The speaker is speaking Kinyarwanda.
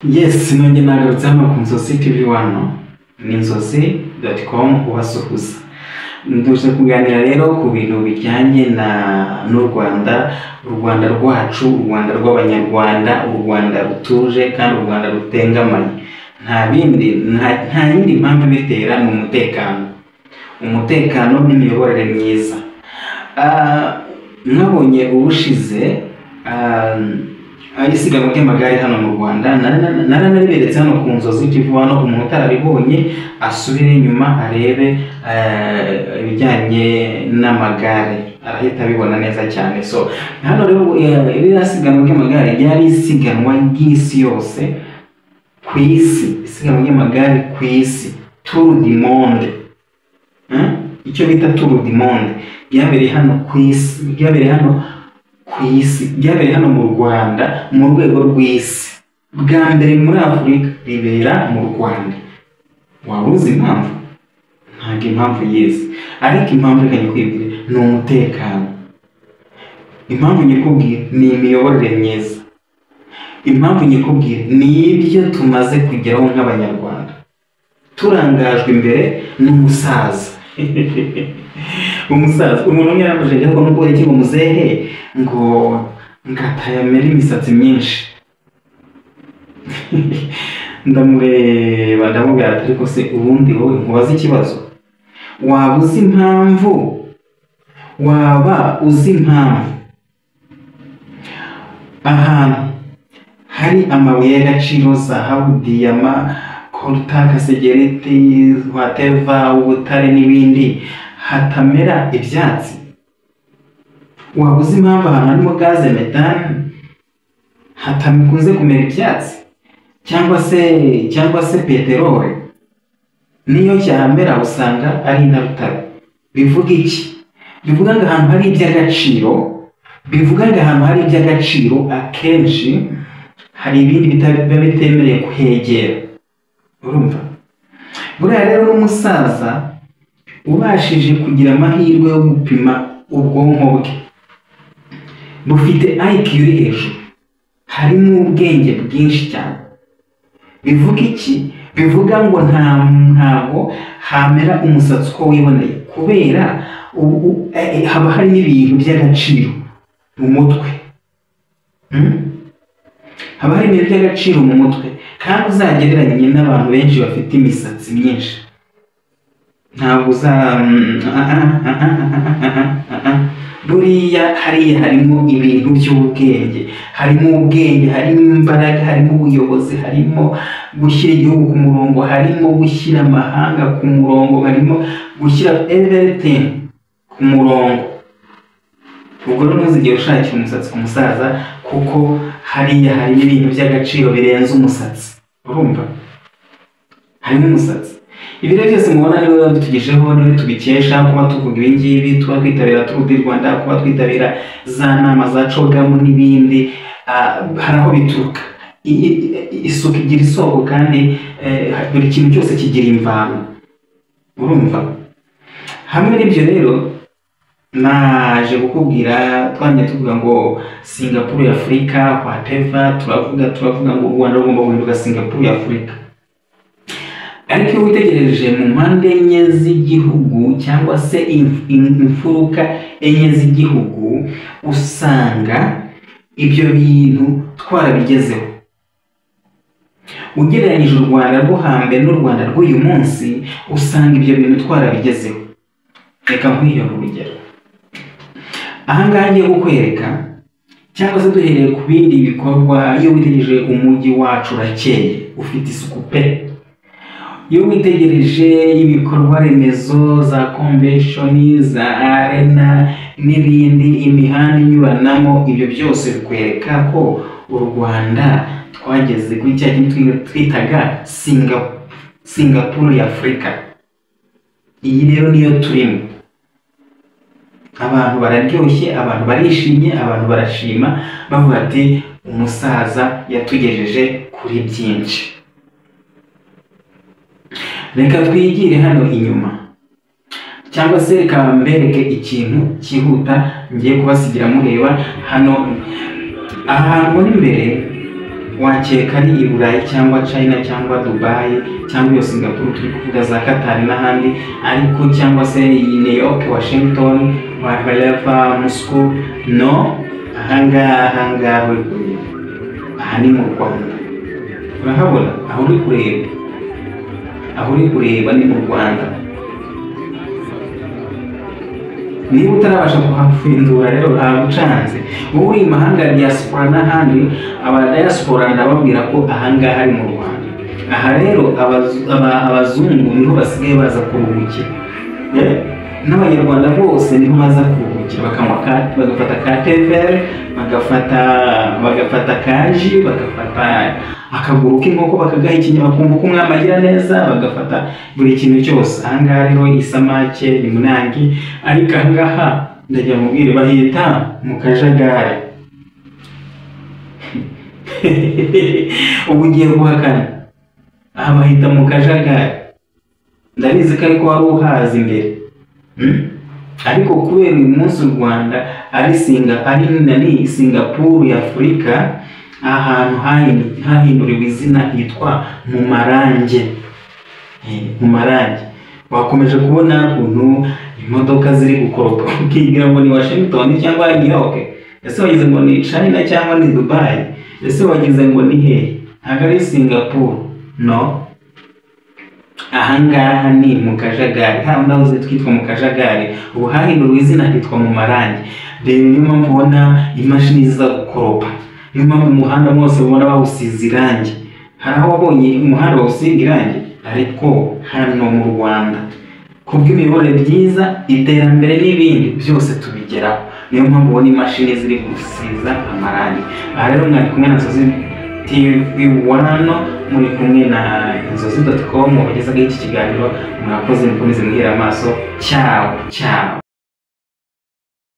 Yes, nongeye nagarutse hano ku Nzozi TV1 ni nzozi.com ubasuhuza. Nduje kuganira rero ku bintu bijyanye n'u Rwanda, u Rwanda rwacu, u Rwanda rw'abanyarwanda, u Rwanda rutuje kandi u Rwanda rutengamaye. Nta yindi mpamvu bitera mu umutekano n'imiyoborere myiza. Mwabonye ubushize isiganwa ry'amagare hano mu Rwanda, naranaberetse hano ku Nzozi TV1, umuntu utarabibonye asubire inyuma arebe ibijyanye n'amagare arahita abibona neza cyane. So hano rero iri siganwa ry'amagare ryari isiganwa ry'isi yose ku isi, isiganwa ry'amagare ku isi, Tour du Monde. Icyo bita Tour du Monde ryabereye hano ku isi, ryabereye hano mu Rwanda mu rwego rw'isi. Bwa mbere muri Afurika ribera mu Rwanda. Waba uzi impamvu? Ntabwo impamvu yize, ariko impamvu reka nyikubwire ni umutekano. Impamvu nyikubwire ni imiyoborere myiza. Impamvu nyikubwire ni ibyo tumaze kugeraho nk'abanyarwanda. Turangajwe imbere n'umusaza. Umusaza, umuntu umwe yaramujije ko nubwo yari muzehe ngo ngatayamera imisatsi myinshi. Ndamureba ndamubwira ati ariko se ubundi wowe nkubaza ikibazo, waba uzi impamvu ahantu hari amabuye y'agaciro, zahabu, diyama, coltan, kasegereti, whatever, ubutare n'ibindi hatamera ibyatsi? Waba uzi impamvu ahantu harimo gaze metane hatakunze kumera ibyatsi, cyangwa se peteroli niyo cyamera usanga ari intabutare? Bivuga iki? Bivuga ngo ahantu hari iby'agaciro, akenshi hari ibindi biba bitemereye kuhegera. Urumva? Buriya rero n'umusaza ubashije kugira amahirwe yo gupima ubwonko bwe, bufite IQ iri hejuru, harimo ubwenge bwinshi cyane. Bivuga iki? Bivuga ngo ntabwo hamera umusatsi uko wiboneye, kubera haba hari n'ibintu by'agaciro mu mutwe. Haba hari ibintu by'agaciro mu mutwe, kandi uzagereranye n'abantu benshi bafite imisatsi myinshi. Ntabwo buriya hariya harimo ibintu by'ubwenge, harimo imbaraga, harimo ubuyobozi, harimo gushyira igihugu ku murongo, harimo gushyira amahanga ku murongo, harimo gushyira everything ku murongo. Ubwo rero ntuzigere ushakira umusatsi ku musaza, kuko hariya harimo ibintu by'agaciro birenze umusatsi. Urumva? Harimo umusatsi. Ibi rero byose mubona niwe bitugejeho, niwe tubikesha kuba tuvuga ibi ngibi, tuba twitabira Tour du Rwanda, kuba twitabira za nama za cogamu n'ibindi. Hari aho bituruka. Isuku igira isoko, kandi buri kintu cyose kigira imvano. Urumva? Hamwe n'ibyo rero naje kukubwira, twanye tuvuga ngo Singapore ya Afurika, whatever, turavuga ngo u Rwanda rugomba guhinduka Singapore ya Afurika. Ariko iyo witegereje mu mpande enye z'igihugu, cyangwa se imfuruka enye z'igihugu, usanga ibyo bintu twarabigezeho. Ugereranyije u Rwanda rwo hambere n'u Rwanda rw'uyu munsi, usanga ibyo bintu twarabigezeho. Reka nkwihe urugero. Ahangaha ngiye kukwereka, cyangwa se duhereye ku bindi bikorwa. Iyo witegereje umujyi wacu urakeye, ufite isuku pe. Iyo witegereje ibikorwa remezo, za convention, za arena n'ibindi, imihanda inyuranamo, ibyo byose bikwereka ko u Rwanda twageze kuri cya kintu twitaga Singapore ya Afurika. Iyi rero niyo turimo. Abantu bararyoshye, abantu barishimye, abantu barashima, bavuga ati umusaza yatugejeje kuri byinshi. Reka twigire hano inyuma, cyangwa se reka mbereke ikintu cyihuta ngiye kubasigira mureba hano. Ahantu muri imbere wakeka ari i Burayi cyangwa China cyangwa Dubai cyangwa iyo Singapore turi kuvuga za Qatar n'ahandi, ariko cyangwa se New York, Washington, wherever, Moscow, no, ahangaha aha ni mu Rwanda. Urahabona aho uri kureba ni mu Rwanda. Niba utarabasha kuhafindura rero hagucanze, wowe uri imahanga ya diaspora n'ahandi, aba diaspora ndababwira ko ahangaha ari mu Rwanda. Aha rero abazungu niho basigaye baza kuruhukira, n'abanyarwanda bose niho baza kuruhukira, bagafata ka tever, bagafata kaji, bagafata akaguru k'inkoko bakagaha ikinya, bakumva ko umwami agira neza, bagafata buri kintu cyose. Ahangaha rero isamake ni munangi, ariko ahangaha ndajya mubwire bahita mu kajagari. Ubu ugiye guhakana, aha bahita mu kajagari. Ndabizi ko ariko wari uhazi imbere, ariko kubera uyu munsi u Rwanda ari Singapore ya Afurika, ahantu hahinduriwe izina hitwa mu Marange. Wakomeje kubona ukuntu imodoka ziri gukoropa, ukigira ngo ni Washington cyangwa New York, ese wagize ngo ni China cyangwa ni Dubai, ese wagize ngo ni hehe? Ntabwo ari Singapore, no, ahangaha ni mu kajagari. Hano nahoze twitwa mu kajagari, ubu hahinduriwe izina hitwa mu Marange. Rero niyo mpamvu ubona imashini ziza gukoropa, niyo mpamvu umuhanda wose ubona bawusize irangi. Hari aho wabonye umuhanda bawusiga irangi, ariko hano mu Rwanda kubw'imiyoborere byiza, iterambere n'ibindi byose tubigeraho, niyo mpamvu ubona imashini ziri gusiza amarangi. Aha rero mwari kumwe na Nzozi TV1, muri kumwe na Inzozi.com, wagezaga iki kiganiro. Murakoze, mukomeze muhera amaso. Ciao.